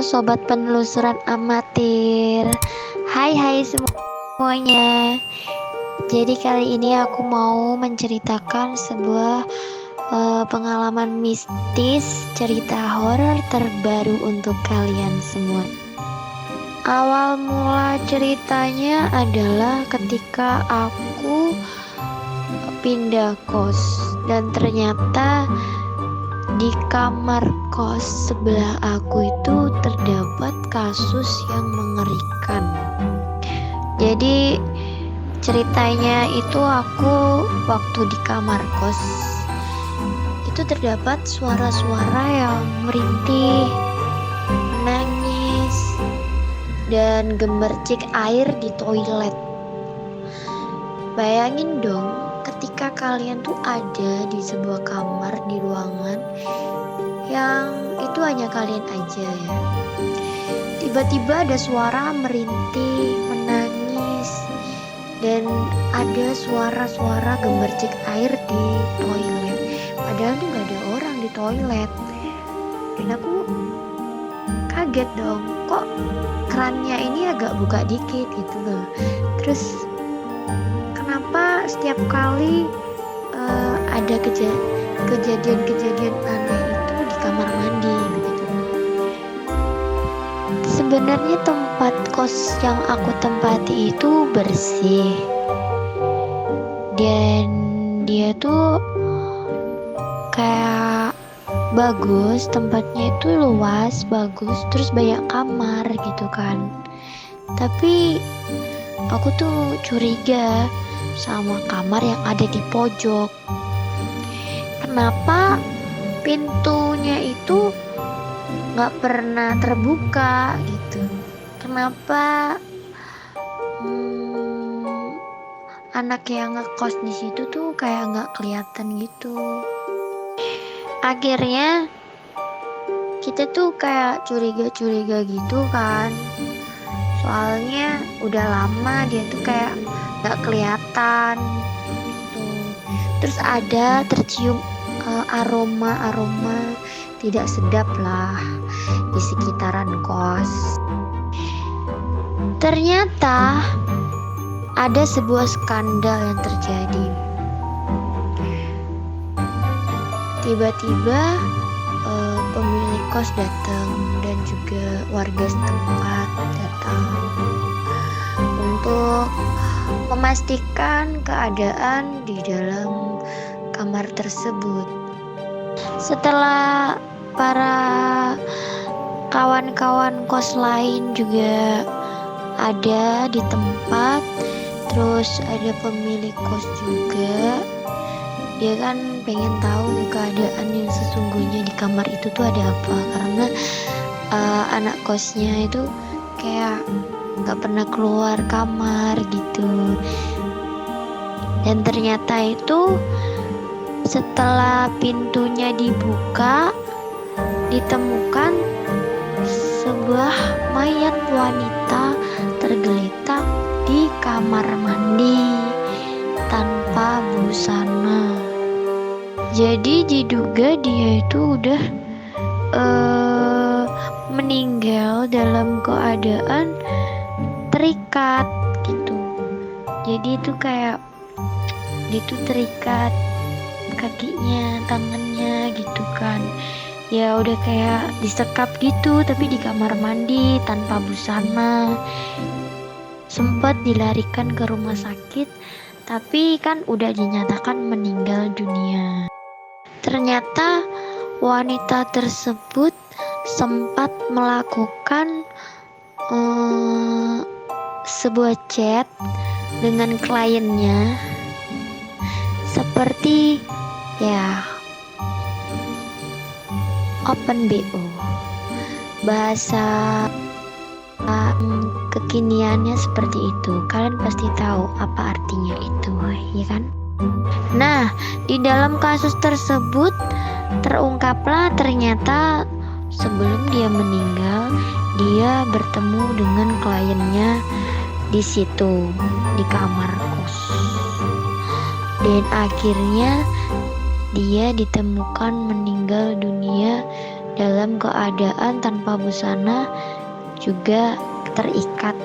sobat penelusuran amatir. Hai semuanya. Jadi kali ini aku mau menceritakan sebuah pengalaman mistis, cerita horor terbaru untuk kalian semua. Awal mula ceritanya adalah ketika aku pindah kos, dan ternyata di kamar kos sebelah aku itu terdapat kasus yang mengerikan. Jadi ceritanya itu aku waktu di kamar kos itu terdapat suara-suara yang merintih, menangis, dan gemercik air di toilet. Bayangin dong, ketika kalian tuh ada di sebuah kamar di ruangan yang itu hanya kalian aja ya. Tiba-tiba ada suara merintih, menangis, dan ada suara-suara gemercik air di toilet. Padahal tuh gak ada orang di toilet. Dan aku kaget dong, kok kerannya ini agak buka dikit gitu loh. Terus kenapa setiap kali ada kejadian-kejadian aneh itu di kamar mandi begitu. Sebenarnya tempat kos yang aku tempati itu bersih, dan dia tuh kayak bagus, tempatnya itu luas, bagus, terus banyak kamar gitu kan. Tapi aku tuh curiga sama kamar yang ada di pojok. Kenapa pintunya itu gak pernah terbuka gitu? Kenapa anak yang ngekos di situ tuh kayak gak kelihatan gitu? Akhirnya kita tuh kayak curiga gitu kan. Soalnya udah lama dia tuh kayak gak kelihatan gitu. Terus ada tercium aroma tidak sedap lah di sekitaran kos. Ternyata ada sebuah skandal yang terjadi. Tiba-tiba pemilik kos datang dan juga warga setempat datang untuk memastikan keadaan di dalam kamar tersebut. Setelah para kawan-kawan kos lain juga ada di tempat, terus ada pemilik kos juga. Dia kan pengen tahu keadaan yang sesungguhnya di kamar itu tuh ada apa, karena anak kosnya itu kayak gak pernah keluar kamar gitu. Dan ternyata itu setelah pintunya dibuka, ditemukan sebuah mayat wanita tergeletak di kamar mandi tanpa busana. Jadi diduga dia itu udah meninggal dalam keadaan terikat gitu. Jadi itu kayak dia tuh terikat kakinya, tangannya gitu kan. Ya udah kayak disekap gitu, tapi di kamar mandi tanpa busana. Sempat dilarikan ke rumah sakit, tapi kan udah dinyatakan meninggal dunia. Ternyata wanita tersebut sempat melakukan sebuah chat dengan kliennya, seperti ya open BO, bahasa kekiniannya seperti itu. Kalian pasti tahu apa artinya itu, ya kan? Nah, di dalam kasus tersebut terungkaplah ternyata sebelum dia meninggal, dia bertemu dengan kliennya di situ, di kamar kos. Dan akhirnya dia ditemukan meninggal dunia dalam keadaan tanpa busana juga terikat,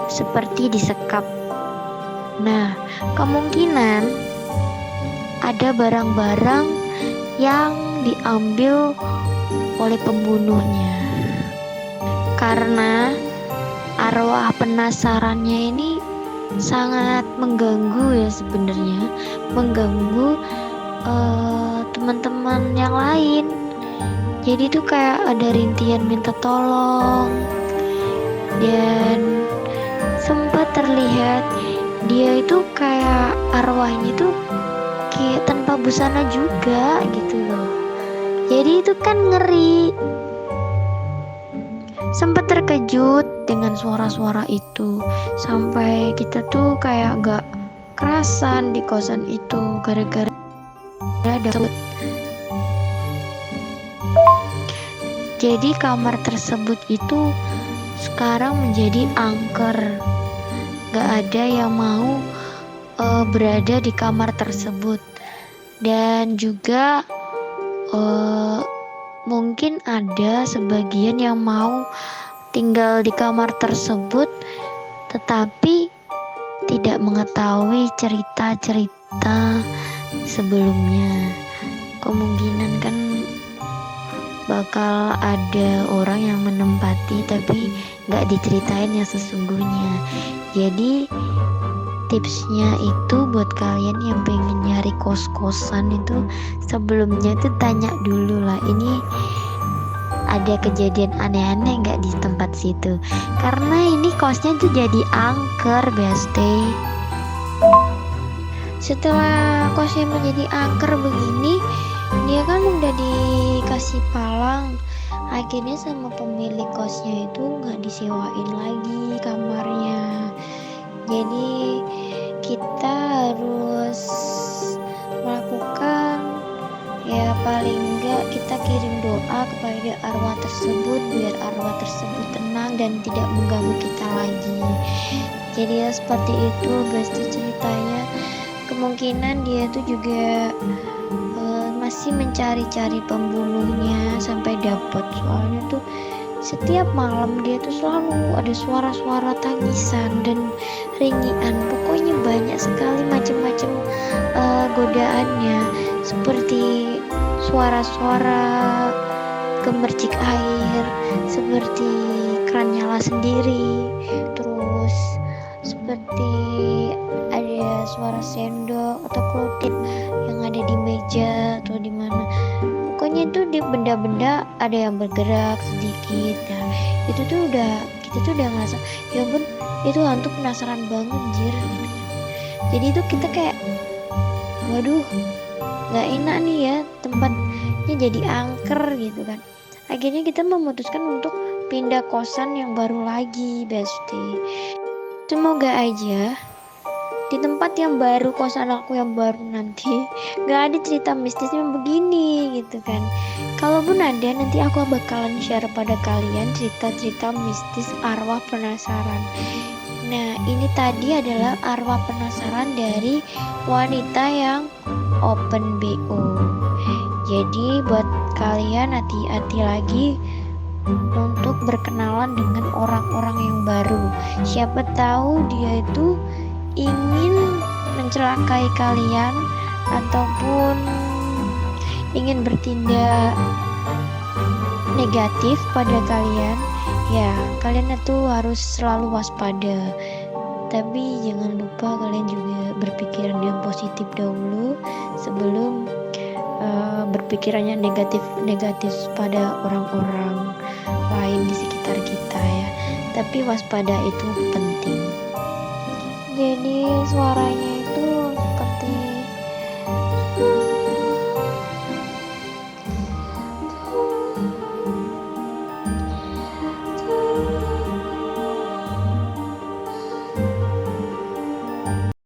seperti disekap. Nah, kemungkinan ada barang-barang yang diambil oleh pembunuhnya, karena arwah penasarannya ini sangat mengganggu ya, sebenarnya mengganggu teman-teman yang lain. Jadi tuh kayak ada rintian minta tolong, dan sempat terlihat dia itu kayak arwahnya tuh kayak tanpa busana juga gitu loh. Jadi itu kan ngeri. Sempat terkejut dengan suara-suara itu, sampai kita tuh kayak gak kerasan di kosan itu gara-gara ada. Jadi kamar tersebut itu sekarang menjadi angker. Gak ada yang mau berada di kamar tersebut. Dan juga mungkin ada sebagian yang mau tinggal di kamar tersebut, tetapi tidak mengetahui cerita-cerita sebelumnya. Kemungkinan kan bakal ada orang yang menempati tapi gak diceritain yang sesungguhnya. Jadi tipsnya itu buat kalian yang pengen nyari kos-kosan itu, sebelumnya tuh tanya dulu lah, ini ada kejadian aneh-aneh nggak di tempat situ, karena ini kosnya tuh jadi angker, beste. Setelah kosnya menjadi angker begini, dia kan udah dikasih palang, akhirnya sama pemilik kosnya itu nggak disewain lagi kamarnya. Jadi kita harus melakukan, ya paling enggak kita kirim doa kepada arwah tersebut biar arwah tersebut tenang dan tidak mengganggu kita lagi. Jadi ya seperti itu besti ceritanya. Kemungkinan dia tuh juga masih mencari-cari pembunuhnya sampai dapat. Soalnya tuh setiap malam dia tuh selalu ada suara-suara tangisan dan ringian. Pokoknya banyak sekali macam-macam godaannya, seperti suara-suara gemercik air, seperti keran nyala sendiri, terus seperti ada suara sendok atau klotit yang ada di meja atau di mana. Pokoknya itu di benda-benda ada yang bergerak sedikit. Nah, itu tuh kita tuh udah ngerasa, ya ampun itu hantu, penasaran banget jir gitu. Jadi itu kita kayak, waduh nggak enak nih ya, tempatnya jadi angker gitu kan. Akhirnya kita memutuskan untuk pindah kosan yang baru lagi, besti. Semoga aja di tempat yang baru, kosan aku yang baru nanti gak ada cerita mistisnya begini gitu kan. Kalaupun ada, nanti aku bakalan share pada kalian cerita-cerita mistis arwah penasaran. Nah, ini tadi adalah arwah penasaran dari wanita yang open BO. Jadi buat kalian hati-hati lagi untuk berkenalan dengan orang-orang yang baru. Siapa tahu dia itu ingin mencelakai kalian ataupun ingin bertindak negatif pada kalian. Ya, kalian itu harus selalu waspada. Tapi jangan lupa kalian juga berpikiran yang positif dahulu sebelum berpikirannya negatif pada orang-orang lain di sekitar kita ya. Tapi waspada itu penting. Jadi suaranya